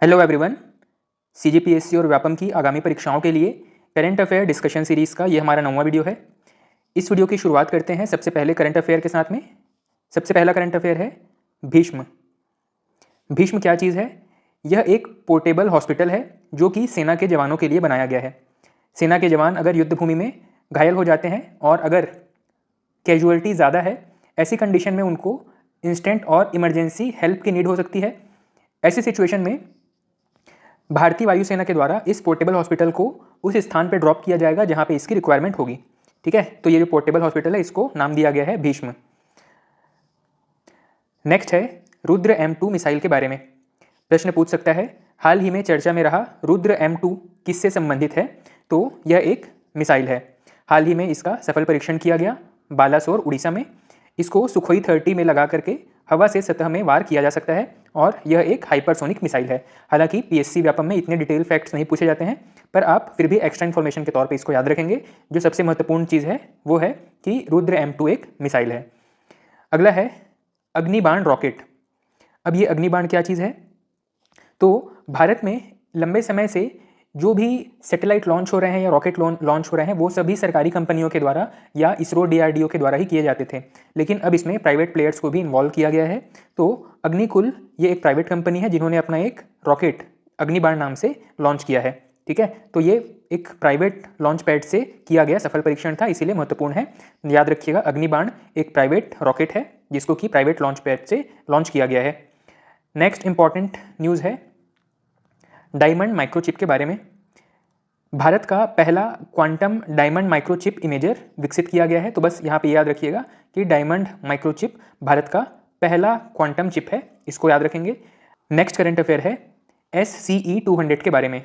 Hello everyone. CGPSC और व्यापम की आगामी परीक्षाओं के लिए करंट अफेयर डिस्कशन सीरीज़ का ये हमारा 9वां वीडियो है। इस वीडियो की शुरुआत करते हैं सबसे पहले करंट अफेयर के साथ में। सबसे पहला करंट अफेयर है भीष्म। भीष्म क्या चीज़ है? यह एक पोर्टेबल हॉस्पिटल है जो कि सेना के जवानों के लिए बनाया गया है। सेना के जवान अगर युद्ध भूमि में घायल हो जाते हैं और अगर कैजुअलिटी ज़्यादा है, ऐसी कंडीशन में उनको इंस्टेंट और इमरजेंसी हेल्प की नीड हो सकती है। ऐसी सिचुएशन में भारतीय वायुसेना के द्वारा इस पोर्टेबल हॉस्पिटल को उस स्थान पर ड्रॉप किया जाएगा जहां पे इसकी रिक्वायरमेंट होगी। ठीक है, तो ये जो पोर्टेबल हॉस्पिटल है इसको नाम दिया गया है भीष्म। नेक्स्ट है रुद्र M2 मिसाइल के बारे में। प्रश्न पूछ सकता है हाल ही में चर्चा में रहा रुद्र M2 किससे संबंधित है? तो यह एक मिसाइल है। हाल ही में इसका सफल परीक्षण किया गया बालासोर उड़ीसा में। इसको सुखोई 30 में लगा करके हवा से सतह में वार किया जा सकता है और यह एक हाइपरसोनिक मिसाइल है। हालांकि पीएससी व्यापम में इतने डिटेल फैक्ट्स नहीं पूछे जाते हैं, पर आप फिर भी एक्स्ट्रा इन्फॉर्मेशन के तौर पे इसको याद रखेंगे। जो सबसे महत्वपूर्ण चीज़ है वो है कि रुद्र M2 एक मिसाइल है। अगला है अग्निबाण रॉकेट। अब ये अग्निबाण क्या चीज़ है? तो भारत में लंबे समय से जो भी सैटेलाइट लॉन्च हो रहे हैं या रॉकेट लॉन्च हो रहे हैं वो सभी सरकारी कंपनियों के द्वारा या इसरो DRDO के द्वारा ही किए जाते थे, लेकिन अब इसमें प्राइवेट प्लेयर्स को भी इन्वॉल्व किया गया है। तो अग्निकुल ये एक प्राइवेट कंपनी है जिन्होंने अपना एक रॉकेट अग्निबाण नाम से लॉन्च किया है। ठीक है, तो ये एक प्राइवेट लॉन्च पैड से किया गया सफल परीक्षण था, इसीलिए महत्वपूर्ण है। याद रखिएगा अग्निबाण एक प्राइवेट रॉकेट है जिसको कि प्राइवेट लॉन्च पैड से लॉन्च किया गया है। नेक्स्ट इंपॉर्टेंट न्यूज़ है डायमंड माइक्रोचिप के बारे में। भारत का पहला क्वांटम डायमंड माइक्रोचिप इमेजर विकसित किया गया है। तो बस यहाँ पे याद रखिएगा कि डायमंड माइक्रोचिप भारत का पहला क्वांटम चिप है, इसको याद रखेंगे। नेक्स्ट करंट अफेयर है SCE 200 के बारे में।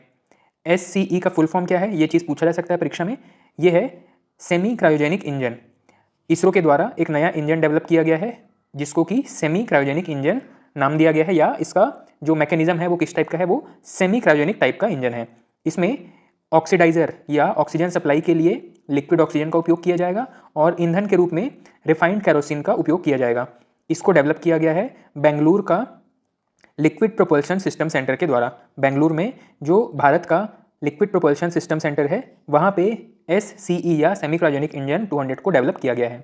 SCE का फुल फॉर्म क्या है, ये चीज़ पूछा जा सकता है परीक्षा में। ये है सेमी क्रायोजेनिक इंजन। इसरो के द्वारा एक नया इंजन डेवलप किया गया है जिसको कि सेमी क्रायोजेनिक इंजन नाम दिया गया है, या इसका जो मैकेनिज्म है वो किस टाइप का है, वो सेमी क्रायोजेनिक टाइप का इंजन है। इसमें ऑक्सीडाइजर या ऑक्सीजन सप्लाई के लिए लिक्विड ऑक्सीजन का उपयोग किया जाएगा और ईंधन के रूप में रिफाइंड केरोसिन का उपयोग किया जाएगा। इसको डेवलप किया गया है बेंगलुरु का लिक्विड प्रोपल्शन सिस्टम सेंटर के द्वारा। बेंगलुरु में जो भारत का लिक्विड प्रोपल्शन सिस्टम सेंटर है वहाँ पे SCE या सेमी क्रायोजेनिक इंजन 200 को डेवलप किया गया है।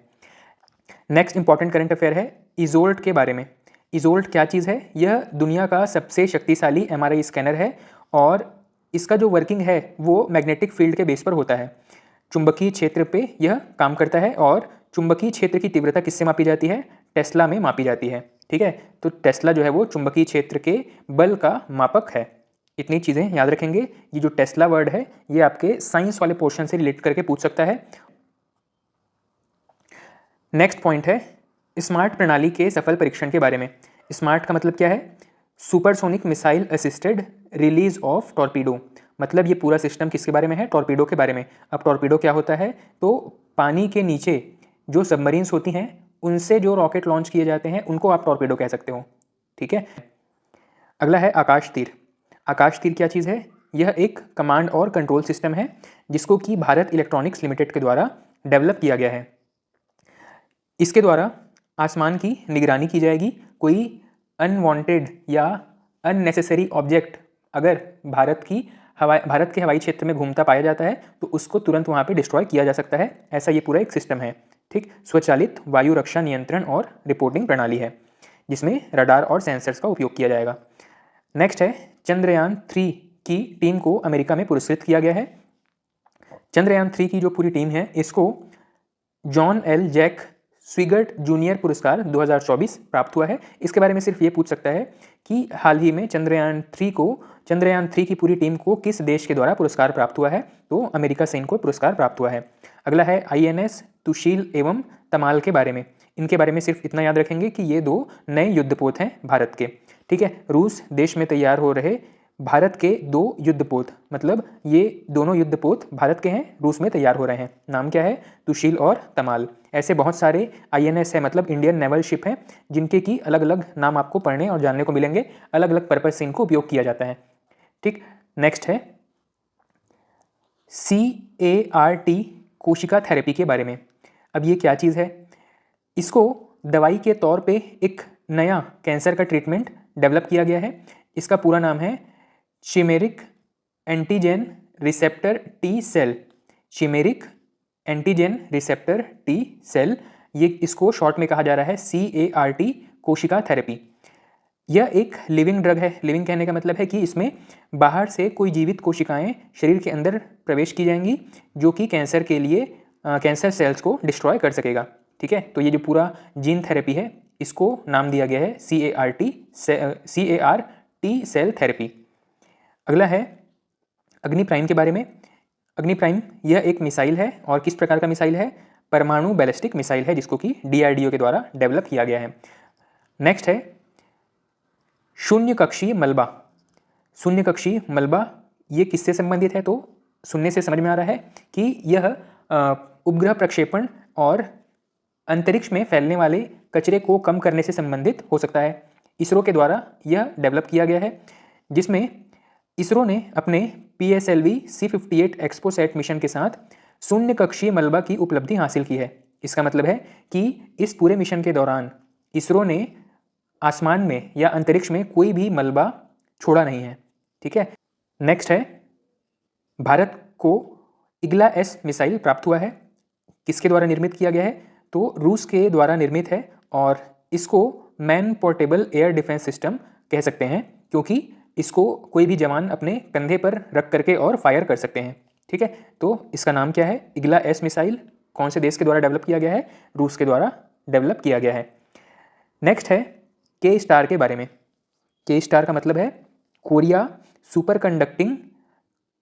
नेक्स्ट इंपॉर्टेंट करंट अफेयर है इजोल्ट के बारे में। इजोल्ट क्या चीज़ है? यह दुनिया का सबसे शक्तिशाली MRI स्कैनर है और इसका जो वर्किंग है वो मैग्नेटिक फील्ड के बेस पर होता है। चुंबकीय क्षेत्र पे यह काम करता है और चुंबकीय क्षेत्र की तीव्रता किससे मापी जाती है? टेस्ला में मापी जाती है। ठीक है, तो टेस्ला जो है वो चुंबकीय क्षेत्र के बल का मापक है। इतनी चीज़ें याद रखेंगे। ये जो टेस्ला वर्ड है ये आपके साइंस वाले पोर्शन से रिलेट करके पूछ सकता है। नेक्स्ट पॉइंट है स्मार्ट प्रणाली के सफल परीक्षण के बारे में। स्मार्ट का मतलब क्या है? Supersonic missile assisted release of torpedo. मतलब ये पूरा सिस्टम किसके बारे में है? टॉर्पीडो के बारे में। अब टॉर्पीडो क्या होता है? तो पानी के नीचे जो सबमरीन्स होती हैं उनसे जो रॉकेट लॉन्च किए जाते हैं उनको आप टॉर्पीडो कह सकते हो। ठीक है, अगला है आकाश तीर। आकाश तीर क्या चीज़ है? यह एक कमांड और कंट्रोल सिस्टम है जिसको कि भारत इलेक्ट्रॉनिक्स लिमिटेड के द्वारा डेवलप किया गया है। इसके द्वारा आसमान की निगरानी की जाएगी। कोई अनवांटेड या अननेसेसरी ऑब्जेक्ट अगर भारत के हवाई क्षेत्र में घूमता पाया जाता है तो उसको तुरंत वहाँ पे डिस्ट्रॉय किया जा सकता है। ऐसा ये पूरा एक सिस्टम है। ठीक, स्वचालित वायु रक्षा नियंत्रण और रिपोर्टिंग प्रणाली है जिसमें रडार और सेंसर्स का उपयोग किया जाएगा। नेक्स्ट है चंद्रयान 3 की टीम को अमेरिका में पुरस्कृत किया गया है। चंद्रयान 3 की जो पूरी टीम है इसको जॉन एल जैक स्विगर्ट जूनियर पुरस्कार 2024 प्राप्त हुआ है। इसके बारे में सिर्फ ये पूछ सकता है कि हाल ही में चंद्रयान 3 की पूरी टीम को किस देश के द्वारा पुरस्कार प्राप्त हुआ है? तो अमेरिका से इनको पुरस्कार प्राप्त हुआ है। अगला है INS तुशील एवं तमाल के बारे में। इनके बारे में सिर्फ इतना याद रखेंगे कि ये 2 नए युद्धपोत हैं भारत के। ठीक है, रूस देश में तैयार हो रहे भारत के 2 युद्धपोत, मतलब ये दोनों युद्धपोत भारत के हैं, रूस में तैयार हो रहे हैं। नाम क्या है? तुशील और तमाल। ऐसे बहुत सारे INS है, मतलब इंडियन नेवल शिप हैं, जिनके की अलग अलग नाम आपको पढ़ने और जानने को मिलेंगे। अलग अलग पर्पज से इनको उपयोग किया जाता है। ठीक, नेक्स्ट है CAR-T कोशिका थेरेपी के बारे में। अब ये क्या चीज़ है? इसको दवाई के तौर पे एक नया कैंसर का ट्रीटमेंट डेवलप किया गया है। इसका पूरा नाम है chimeric antigen receptor T cell, chimeric antigen receptor T cell, ये इसको शॉर्ट में कहा जा रहा है CAR-T कोशिका थेरेपी। यह एक लिविंग ड्रग है। लिविंग कहने का मतलब है कि इसमें बाहर से कोई जीवित कोशिकाएं शरीर के अंदर प्रवेश की जाएंगी जो कि कैंसर के लिए कैंसर सेल्स को डिस्ट्रॉय कर सकेगा। ठीक है, तो ये जो पूरा जीन थेरेपी है इसको नाम दिया गया है CAR-T सेल थेरेपी। अगला है अग्नि प्राइम के बारे में। अग्नि प्राइम यह एक मिसाइल है और किस प्रकार का मिसाइल है? परमाणु बैलिस्टिक मिसाइल है जिसको कि DRDO के द्वारा डेवलप किया गया है। नेक्स्ट है शून्य कक्षीय मलबा। शून्य कक्षीय मलबा ये किससे संबंधित है? तो सुनने से समझ में आ रहा है कि यह उपग्रह प्रक्षेपण और अंतरिक्ष में फैलने वाले कचरे को कम करने से संबंधित हो सकता है। इसरो के द्वारा यह डेवलप किया गया है जिसमें इसरो ने अपने PSLV C58 एक्सपोसैट मिशन के साथ शून्य कक्षीय मलबा की उपलब्धि हासिल की है। इसका मतलब है कि इस पूरे मिशन के दौरान इसरो ने आसमान में या अंतरिक्ष में कोई भी मलबा छोड़ा नहीं है। ठीक है, नेक्स्ट है भारत को इग्ला S मिसाइल प्राप्त हुआ है। किसके द्वारा निर्मित किया गया है? तो रूस के द्वारा निर्मित है और इसको man portable air defence system कह सकते हैं क्योंकि इसको कोई भी जवान अपने कंधे पर रख करके और फायर कर सकते हैं। ठीक है, तो इसका नाम क्या है? इग्ला S मिसाइल कौन से देश के द्वारा डेवलप किया गया है? रूस के द्वारा डेवलप किया गया है। नेक्स्ट है के स्टार के बारे में। के स्टार का मतलब है Korea superconducting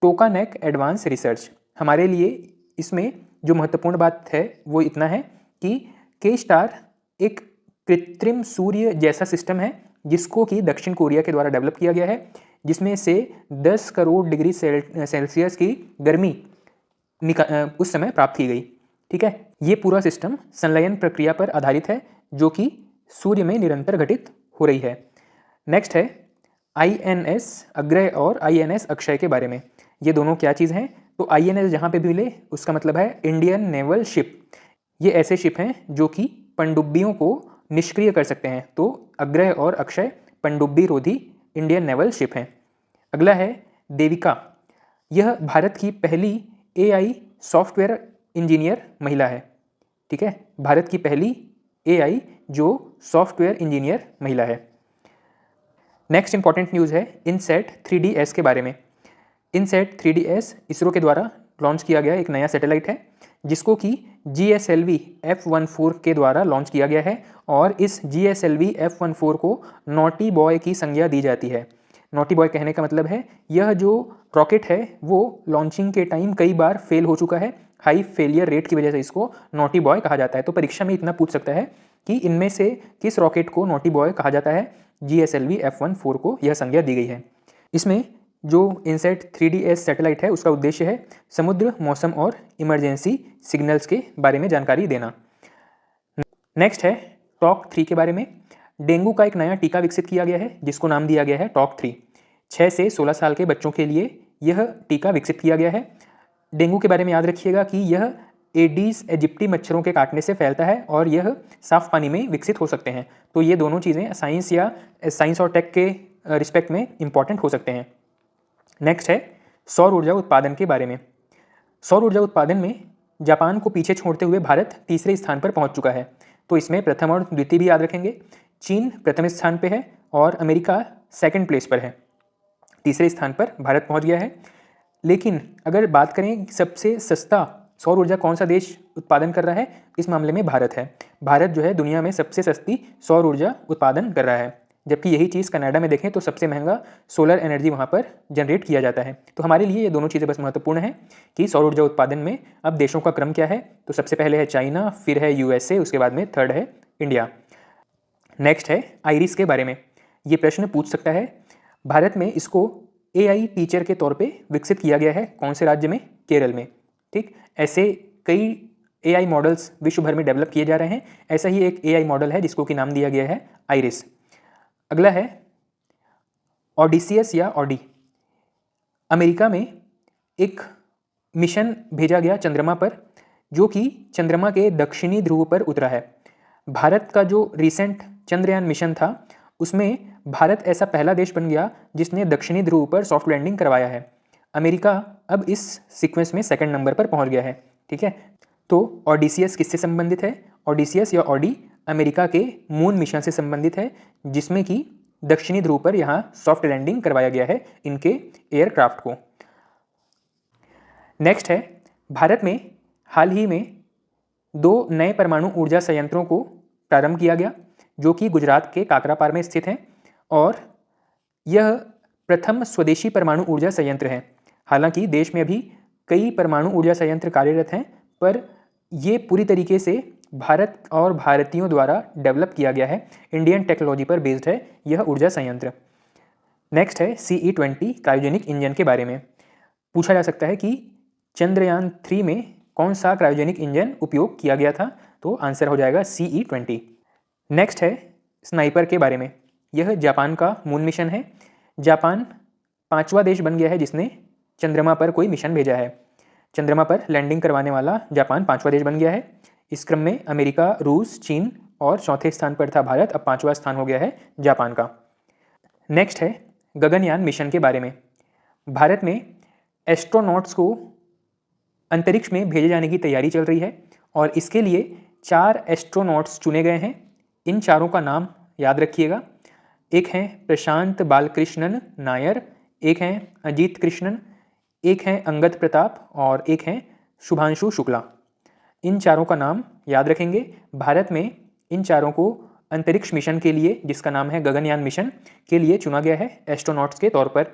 tokamak advance research. हमारे लिए इसमें जो महत्वपूर्ण बात है वो इतना है कि के स्टार एक कृत्रिम सूर्य जैसा सिस्टम है जिसको कि दक्षिण कोरिया के द्वारा डेवलप किया गया है, जिसमें से 10 करोड़ डिग्री सेल्सियस की गर्मी उस समय प्राप्त की गई। ठीक है, ये पूरा सिस्टम संलयन प्रक्रिया पर आधारित है जो कि सूर्य में निरंतर घटित हो रही है। नेक्स्ट है INS अग्रय और INS अक्षय के बारे में। ये दोनों क्या चीज़ हैं? तो INS जहाँ पे भी मिले उसका मतलब है इंडियन नेवल शिप। ये ऐसे शिप हैं जो कि पनडुब्बियों को निष्क्रिय कर सकते हैं। तो अग्रय और अक्षय पनडुब्बी रोधी इंडियन नेवल शिप हैं। अगला है देविका। यह भारत की पहली AI सॉफ्टवेयर इंजीनियर महिला है। ठीक है, भारत की पहली AI जो सॉफ्टवेयर इंजीनियर महिला है। नेक्स्ट इंपॉर्टेंट न्यूज़ है इनसैट 3DS के बारे में। इनसैट 3DS इसरो के द्वारा लॉन्च किया गया एक नया सैटेलाइट है जिसको कि GSLV F14 के द्वारा लॉन्च किया गया है और इस GSLV F14 को नॉटी बॉय की संज्ञा दी जाती है। नॉटी बॉय कहने का मतलब है यह जो रॉकेट है वो लॉन्चिंग के टाइम कई बार फेल हो चुका है। हाई फेलियर रेट की वजह से इसको नॉटी बॉय कहा जाता है। तो परीक्षा में इतना पूछ सकता है कि इनमें से किस रॉकेट को नॉटी बॉय कहा जाता है? GSLV F14 को यह संज्ञा दी गई है। इसमें जो इनसैट 3DS सैटेलाइट है उसका उद्देश्य है समुद्र, मौसम और इमरजेंसी सिग्नल्स के बारे में जानकारी देना। नेक्स्ट है टॉक 3 के बारे में। डेंगू का एक नया टीका विकसित किया गया है जिसको नाम दिया गया है टॉक 3। 6 से 16 साल के बच्चों के लिए यह टीका विकसित किया गया है। डेंगू के बारे में याद रखिएगा कि यह एडीज एजिप्टी मच्छरों के काटने से फैलता है और यह साफ पानी में विकसित हो सकते हैं। तो ये दोनों चीज़ें साइंस और टेक के रिस्पेक्ट में इंपॉर्टेंट हो सकते हैं। नेक्स्ट है सौर ऊर्जा उत्पादन के बारे में। सौर ऊर्जा उत्पादन में जापान को पीछे छोड़ते हुए भारत तीसरे स्थान पर पहुंच चुका है। तो इसमें प्रथम और द्वितीय भी याद रखेंगे। चीन प्रथम स्थान पे है और अमेरिका सेकंड प्लेस पर है। तीसरे स्थान पर भारत पहुंच गया है। लेकिन अगर बात करें सबसे सस्ता सौर ऊर्जा कौन सा देश उत्पादन कर रहा है, इस मामले में भारत है। भारत जो है दुनिया में सबसे सस्ती सौर ऊर्जा उत्पादन कर रहा है, जबकि यही चीज़ कनाडा में देखें तो सबसे महंगा सोलर एनर्जी वहाँ पर जनरेट किया जाता है। तो हमारे लिए ये दोनों चीज़ें बस महत्वपूर्ण हैं कि सौर ऊर्जा उत्पादन में अब देशों का क्रम क्या है। तो सबसे पहले है चाइना, फिर है USA, उसके बाद में थर्ड है इंडिया। नेक्स्ट है आइरिस के बारे में। ये प्रश्न पूछ सकता है। भारत में इसको AI टीचर के तौर पे विकसित किया गया है। कौन से राज्य में? केरल में। ठीक, ऐसे कई AI मॉडल्स विश्व भर में डेवलप किए जा रहे हैं। ऐसा ही एक AI मॉडल है जिसको कि नाम दिया गया है आइरिस। अगला है ओडिसियस या ऑडी। अमेरिका में एक मिशन भेजा गया चंद्रमा पर जो कि चंद्रमा के दक्षिणी ध्रुव पर उतरा है। भारत का जो रिसेंट चंद्रयान मिशन था उसमें भारत ऐसा पहला देश बन गया जिसने दक्षिणी ध्रुव पर सॉफ्ट लैंडिंग करवाया है। अमेरिका अब इस सीक्वेंस में सेकंड नंबर पर पहुंच गया है। ठीक है, तो ऑडिसियस किससे संबंधित है? ऑडिसियस या ऑडी अमेरिका के मून मिशन से संबंधित है, जिसमें कि दक्षिणी ध्रुव पर यहाँ सॉफ्ट लैंडिंग करवाया गया है इनके एयरक्राफ्ट को। नेक्स्ट है, भारत में हाल ही में 2 नए परमाणु ऊर्जा संयंत्रों को प्रारंभ किया गया, जो कि गुजरात के काकरापार में स्थित हैं, और यह प्रथम स्वदेशी परमाणु ऊर्जा संयंत्र है। हालांकि देश में अभी कई परमाणु ऊर्जा संयंत्र कार्यरत हैं, पर ये पूरी तरीके से भारत और भारतीयों द्वारा डेवलप किया गया है, इंडियन टेक्नोलॉजी पर बेस्ड है यह ऊर्जा संयंत्र। नेक्स्ट है CE-20 क्रायोजेनिक इंजन के बारे में। पूछा जा सकता है कि चंद्रयान 3 में कौन सा क्रायोजेनिक इंजन उपयोग किया गया था, तो आंसर हो जाएगा CE-20। नेक्स्ट है स्नाइपर के बारे में। यह जापान का मून मिशन है। जापान 5वां देश बन गया है जिसने चंद्रमा पर कोई मिशन भेजा है। चंद्रमा पर लैंडिंग करवाने वाला जापान 5वां देश बन गया है। इस क्रम में अमेरिका, रूस, चीन और चौथे स्थान पर था भारत, अब 5वां स्थान हो गया है जापान का। नेक्स्ट है गगनयान मिशन के बारे में। भारत में एस्ट्रोनॉट्स को अंतरिक्ष में भेजे जाने की तैयारी चल रही है और इसके लिए 4 एस्ट्रोनॉट्स चुने गए हैं। इन चारों का नाम याद रखिएगा। एक हैं प्रशांत बालकृष्णन नायर, एक हैं अजीत कृष्णन, एक हैं अंगद प्रताप और एक हैं शुभांशु शुक्ला। इन चारों का नाम याद रखेंगे। भारत में इन चारों को अंतरिक्ष मिशन के लिए, जिसका नाम है गगनयान मिशन, के लिए चुना गया है एस्ट्रोनॉट्स के तौर पर।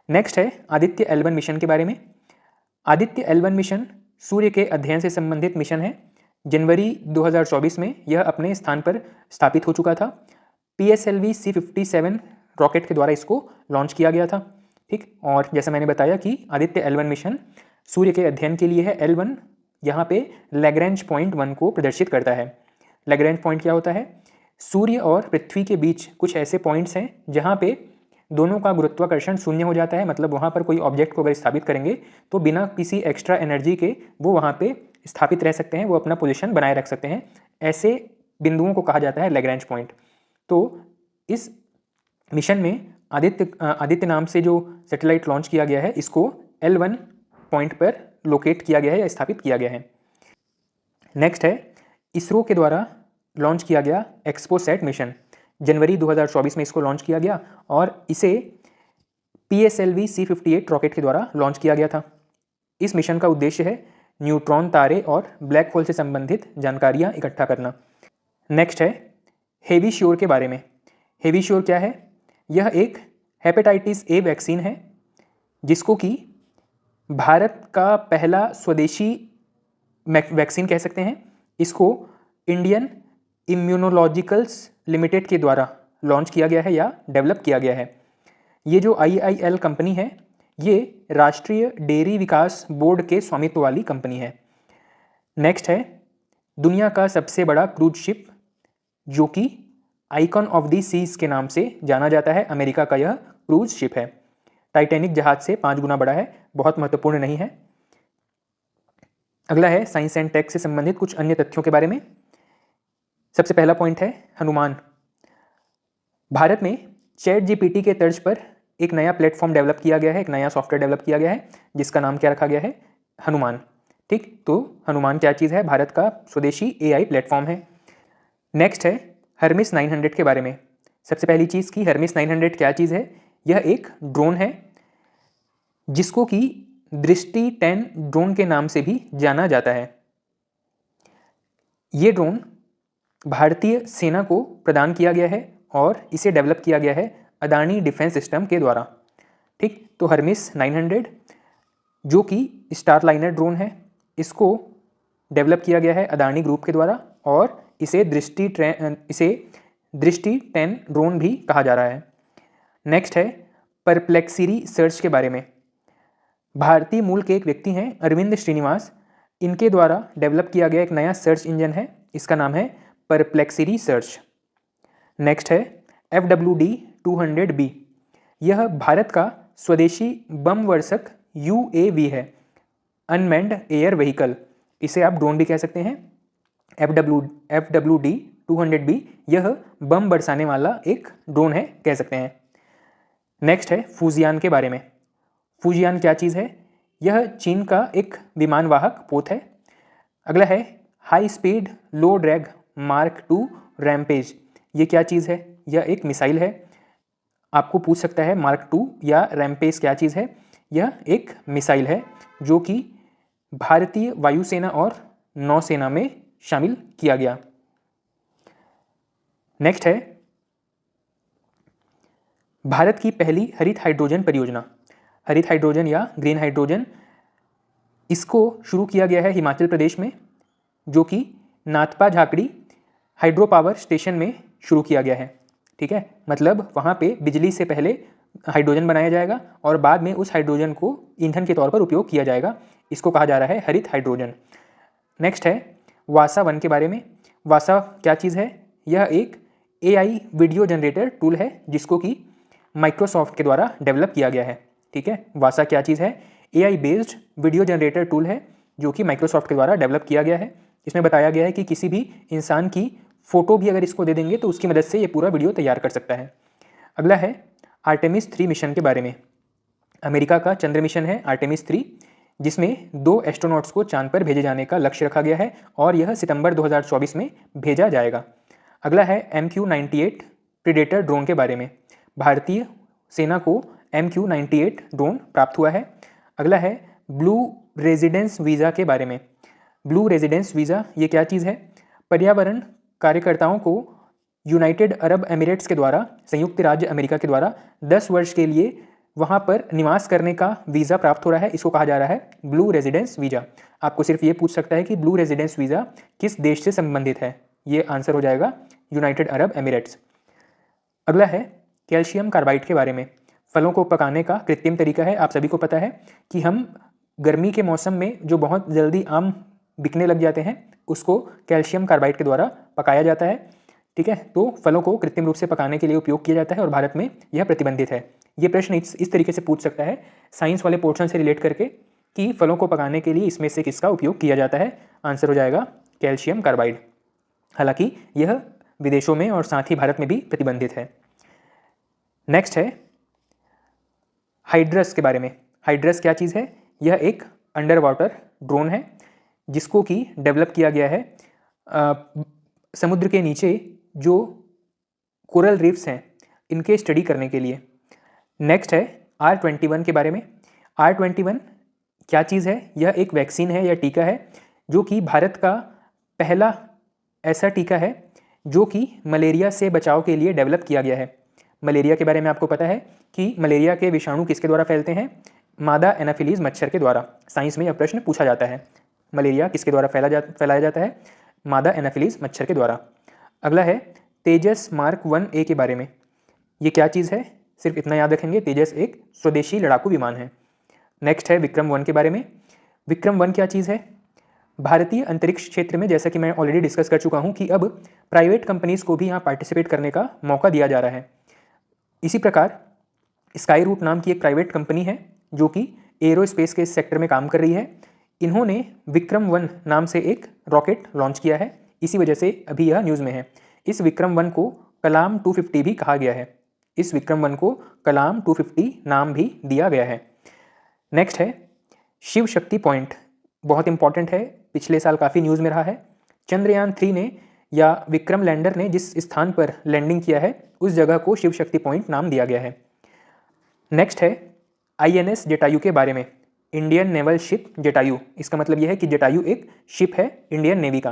नेक्स्ट है आदित्य L1 मिशन के बारे में। आदित्य L1 मिशन सूर्य के अध्ययन से संबंधित मिशन है। जनवरी 2024 में यह अपने स्थान पर स्थापित हो चुका था। PSLV C-57 रॉकेट के द्वारा इसको लॉन्च किया गया था। ठीक, और जैसा मैंने बताया कि आदित्य L1 मिशन सूर्य के अध्ययन के लिए है। L1 यहाँ पे लैग्रेंज पॉइंट 1 को प्रदर्शित करता है। लैग्रेंज पॉइंट क्या होता है? सूर्य और पृथ्वी के बीच कुछ ऐसे पॉइंट्स हैं जहाँ पे दोनों का गुरुत्वाकर्षण शून्य हो जाता है, मतलब वहाँ पर कोई ऑब्जेक्ट को अगर स्थापित करेंगे तो बिना किसी एक्स्ट्रा एनर्जी के वो वहाँ पे स्थापित रह सकते हैं, वो अपना पोजीशन बनाए रख सकते हैं। ऐसे बिंदुओं को कहा जाता है लैग्रेंज पॉइंट। तो इस मिशन में आदित्य नाम से जो सैटेलाइट लॉन्च किया गया है, इसको L1 पॉइंट पर लोकेट किया गया है या स्थापित किया गया है। नेक्स्ट है इसरो के द्वारा लॉन्च किया गया एक्सपोसैट मिशन। जनवरी 2024 में इसको लॉन्च किया गया और इसे PSLV C-58 रॉकेट के द्वारा लॉन्च किया गया था। इस मिशन का उद्देश्य है न्यूट्रॉन तारे और ब्लैक होल से संबंधित जानकारियाँ इकट्ठा करना। नेक्स्ट है हेवी श्योर के बारे में। हेवी श्योर क्या है? यह एक हेपेटाइटिस A वैक्सीन है, जिसको कि भारत का पहला स्वदेशी वैक्सीन कह सकते हैं। इसको इंडियन इम्यूनोलॉजिकल्स लिमिटेड के द्वारा लॉन्च किया गया है या डेवलप किया गया है। ये जो IIL कंपनी है, ये राष्ट्रीय डेयरी विकास बोर्ड के स्वामित्व वाली कंपनी है। नेक्स्ट है दुनिया का सबसे बड़ा क्रूज शिप, जो कि आइकॉन ऑफ द सीज के नाम से जाना जाता है। अमेरिका का यह क्रूज शिप है। टाइटैनिक जहाज से 5 गुना बड़ा है, बहुत महत्वपूर्ण नहीं है। अगला है साइंस एंड टेक से संबंधित कुछ अन्य तथ्यों के बारे में। सबसे पहला पॉइंट है हनुमान। भारत में ChatGPT के तर्ज पर एक नया प्लेटफॉर्म डेवलप किया गया है, एक नया सॉफ्टवेयर डेवलप किया गया है, जिसका नाम क्या रखा गया है? हनुमान। ठीक, तो हनुमान क्या चीज़ है? भारत का स्वदेशी AI प्लेटफॉर्म है। नेक्स्ट है हर्मिस 900 के बारे में। सबसे पहली चीज़ कि हर्मिस 900 क्या चीज़ है? यह एक ड्रोन है, जिसको कि दृष्टि 10 ड्रोन के नाम से भी जाना जाता है। ये ड्रोन भारतीय सेना को प्रदान किया गया है और इसे डेवलप किया गया है अदानी डिफेंस सिस्टम के द्वारा। ठीक, तो हर्मिस 900 जो कि स्टारलाइनर ड्रोन है, इसको डेवलप किया गया है अदानी ग्रुप के द्वारा और इसे दृष्टि 10 ड्रोन भी कहा जा रहा है। नेक्स्ट है परप्लेक्सिरी सर्च के बारे में। भारतीय मूल के एक व्यक्ति हैं अरविंद श्रीनिवास, इनके द्वारा डेवलप किया गया एक नया सर्च इंजन है, इसका नाम है परप्लेक्सिरी सर्च। नेक्स्ट है FWD-200B। यह भारत का स्वदेशी बम वर्षक UAV है, अनमैन्ड एयर व्हीकल। इसे आप ड्रोन भी कह सकते हैं। FWD 200B यह बम बरसाने वाला एक ड्रोन है कह सकते हैं। नेक्स्ट है फूजियान के बारे में। फूजियान क्या चीज़ है? यह चीन का एक विमान वाहक पोत है। अगला है हाई स्पीड लो ड्रैग मार्क 2 रैम्पेज। ये क्या चीज़ है? यह एक मिसाइल है। आपको पूछ सकता है मार्क 2 या रैम्पेज क्या चीज़ है? यह एक मिसाइल है जो कि भारतीय वायुसेना और नौसेना में शामिल किया गया। नेक्स्ट है भारत की पहली हरित हाइड्रोजन परियोजना। हरित हाइड्रोजन या ग्रीन हाइड्रोजन, इसको शुरू किया गया है हिमाचल प्रदेश में, जो कि Nathpa Jhakri hydro power station में शुरू किया गया है। ठीक है, मतलब वहाँ पे बिजली से पहले हाइड्रोजन बनाया जाएगा और बाद में उस हाइड्रोजन को ईंधन के तौर पर उपयोग किया जाएगा। इसको कहा जा रहा है हरित हाइड्रोजन। नेक्स्ट है वासा वन के बारे में। वासा क्या चीज़ है? यह एक AI वीडियो जनरेटर टूल है जिसको कि माइक्रोसॉफ्ट के द्वारा डेवलप किया गया है। ठीक है, वासा क्या चीज़ है? AI based video generator tool है जो कि माइक्रोसॉफ्ट के द्वारा डेवलप किया गया है। इसमें बताया गया है कि किसी भी इंसान की फ़ोटो भी अगर इसको दे देंगे तो उसकी मदद से ये पूरा वीडियो तैयार कर सकता है। अगला है आर्टेमिस 3 मिशन के बारे में। अमेरिका का चंद्र मिशन है आर्टेमिस 3, जिसमें 2 एस्ट्रोनॉट्स को चांद पर भेजे जाने का लक्ष्य रखा गया है और यह सितंबर 2024 में भेजा जाएगा। अगला है MQ-98 प्रीडेटर ड्रोन के बारे में। भारतीय सेना को MQ-98 ड्रोन प्राप्त हुआ है। अगला है ब्लू रेजिडेंस वीज़ा के बारे में। ब्लू रेजिडेंस वीज़ा ये क्या चीज़ है? पर्यावरण कार्यकर्ताओं को यूनाइटेड अरब एमिरेट्स के द्वारा, संयुक्त राज्य अमेरिका के द्वारा 10 वर्ष के लिए वहाँ पर निवास करने का वीज़ा प्राप्त हो रहा है। इसको कहा जा रहा है ब्लू रेजिडेंस वीज़ा। आपको सिर्फ ये पूछ सकता है कि ब्लू रेजिडेंस वीज़ा किस देश से संबंधित है? ये आंसर हो जाएगा यूनाइटेड अरब एमिरेट्स। अगला है कैल्शियम कार्बाइड के बारे में। फलों को पकाने का कृत्रिम तरीका है। आप सभी को पता है कि हम गर्मी के मौसम में जो बहुत जल्दी आम बिकने लग जाते हैं उसको कैल्शियम कार्बाइड के द्वारा पकाया जाता है। ठीक है, तो फलों को कृत्रिम रूप से पकाने के लिए उपयोग किया जाता है और भारत में यह प्रतिबंधित है। ये प्रश्न इस तरीके से पूछ सकता है साइंस वाले पोर्शन से रिलेट करके कि फलों को पकाने के लिए इसमें से किसका उपयोग किया जाता है? आंसर हो जाएगा कैल्शियम कार्बाइड। हालांकि यह विदेशों में और साथ ही भारत में भी प्रतिबंधित है। नेक्स्ट है हाइड्रस के बारे में। हाइड्रस क्या चीज़ है? यह एक अंडर वाटर ड्रोन है जिसको कि डेवलप किया गया है समुद्र के नीचे जो कोरल रीफ्स हैं इनके स्टडी करने के लिए। नेक्स्ट है R21 के बारे में। R21 क्या चीज़ है? यह एक वैक्सीन है या टीका है जो कि भारत का पहला ऐसा टीका है जो कि मलेरिया से बचाव के लिए डेवलप किया गया है। मलेरिया के बारे में आपको पता है कि मलेरिया के विषाणु किसके द्वारा फैलते हैं? मादा एनाफिलीज मच्छर के द्वारा। साइंस में यह प्रश्न पूछा जाता है, मलेरिया किसके द्वारा फैलाया जाता है? मादा एनाफिलीज मच्छर के द्वारा। अगला है तेजस मार्क 1A के बारे में। ये क्या चीज़ है? सिर्फ इतना याद रखेंगे, तेजस एक स्वदेशी लड़ाकू विमान है। नेक्स्ट है विक्रम 1 के बारे में। विक्रम 1 क्या चीज़ है? भारतीय अंतरिक्ष क्षेत्र में, जैसा कि मैं ऑलरेडी डिस्कस कर चुका हूँ कि अब प्राइवेट कंपनीज़ को भी यहाँ पार्टिसिपेट करने का मौका दिया जा रहा है। इसी प्रकार स्काई रूट नाम की एक प्राइवेट कंपनी है जो कि एरोस्पेस के सेक्टर में काम कर रही है। इन्होंने विक्रम 1 नाम से एक रॉकेट लॉन्च किया है, इसी वजह से अभी यह न्यूज़ में है। इस विक्रम 1 को कलाम 250 भी कहा गया है। इस विक्रम 1 को कलाम 250 नाम भी दिया गया है। नेक्स्ट है शिव शक्ति पॉइंट, बहुत इंपॉर्टेंट है, पिछले साल काफ़ी न्यूज़ में रहा है। चंद्रयान 3 ने या विक्रम लैंडर ने जिस स्थान पर लैंडिंग किया है उस जगह को शिव शक्ति पॉइंट नाम दिया गया है। नेक्स्ट है INS जटायु के बारे में। इंडियन नेवल शिप जटायु, इसका मतलब यह है कि जटायु एक शिप है इंडियन नेवी का।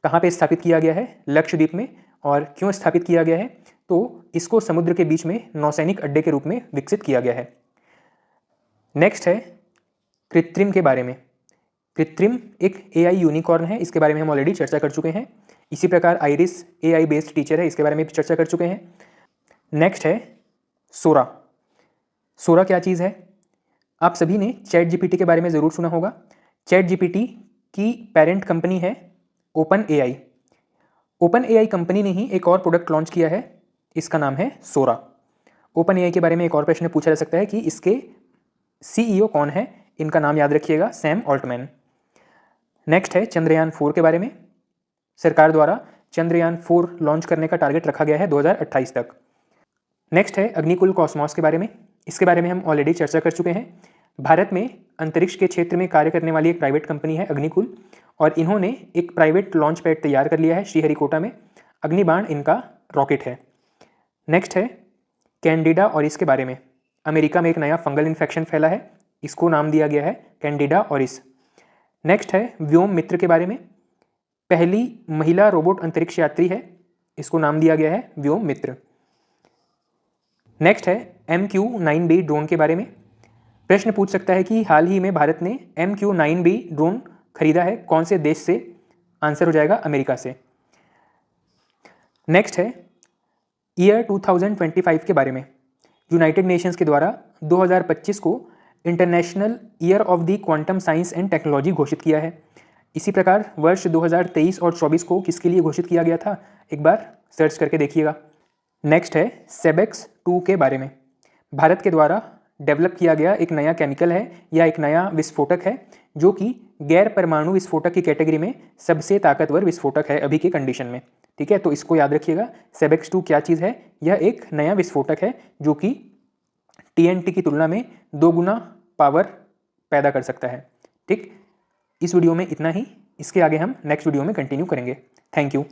कहाँ पे स्थापित किया गया है? लक्षद्वीप में। और क्यों स्थापित किया गया है? तो इसको समुद्र के बीच में नौसैनिक अड्डे के रूप में विकसित किया गया है। नेक्स्ट है कृत्रिम के बारे में। कृत्रिम एक AI यूनिकॉर्न है, इसके बारे में हम ऑलरेडी चर्चा कर चुके हैं। इसी प्रकार आइरिस AI बेस्ड टीचर है, इसके बारे में भी चर्चा कर चुके हैं। नेक्स्ट है सोरा। सोरा क्या चीज़ है? आप सभी ने चैट GPT के बारे में ज़रूर सुना होगा। चैट GPT की पेरेंट कंपनी है open AI। Open AI company ने ही एक और प्रोडक्ट लॉन्च किया है, इसका नाम है सोरा। ओपन AI के बारे में एक और प्रश्न पूछा जा सकता है कि इसके CEO कौन है? इनका नाम याद रखिएगा, सैम ऑल्टमैन। नेक्स्ट है चंद्रयान 4 के बारे में। सरकार द्वारा चंद्रयान-4 लॉन्च करने का टारगेट रखा गया है 2028 तक। नेक्स्ट है अग्निकुल कॉस्मॉस के बारे में। इसके बारे में हम ऑलरेडी चर्चा कर चुके हैं। भारत में अंतरिक्ष के क्षेत्र में कार्य करने वाली एक प्राइवेट कंपनी है अग्निकुल, और इन्होंने एक प्राइवेट लॉन्च पैड तैयार कर लिया है श्रीहरिकोटा में। अग्निबाण इनका रॉकेट है। नेक्स्ट है कैंडिडा ऑरिस के बारे में। अमेरिका में एक नया फंगल इन्फेक्शन फैला है, इसको नाम दिया गया है कैंडिडा ऑरिस। नेक्स्ट है व्योम मित्र के बारे में। पहली महिला रोबोट अंतरिक्ष यात्री है, इसको नाम दिया गया है व्योम मित्र। नेक्स्ट है MQ-9B ड्रोन के बारे में। प्रश्न पूछ सकता है कि हाल ही में भारत ने MQ-9B ड्रोन खरीदा है, कौन से देश से? आंसर हो जाएगा अमेरिका से। नेक्स्ट है ईयर 2025 के बारे में। यूनाइटेड नेशंस के द्वारा 2025 को international year of the quantum science and technology घोषित किया है। इसी प्रकार वर्ष 2023 और 24 को किसके लिए घोषित किया गया था, एक बार सर्च करके देखिएगा। नेक्स्ट है सेबेक्स-2 के बारे में। भारत के द्वारा डेवलप किया गया एक नया केमिकल है या एक नया विस्फोटक है, जो कि गैर परमाणु विस्फोटक की कैटेगरी में सबसे ताकतवर विस्फोटक है अभी के कंडीशन में। ठीक है, तो इसको याद रखिएगा। सेबेक्स-2 क्या चीज़ है? यह एक नया विस्फोटक है जो कि TNT की तुलना में 2 गुना पावर पैदा कर सकता है। ठीक, इस वीडियो में इतना ही। इसके आगे हम नेक्स्ट वीडियो में कंटिन्यू करेंगे। Thank you.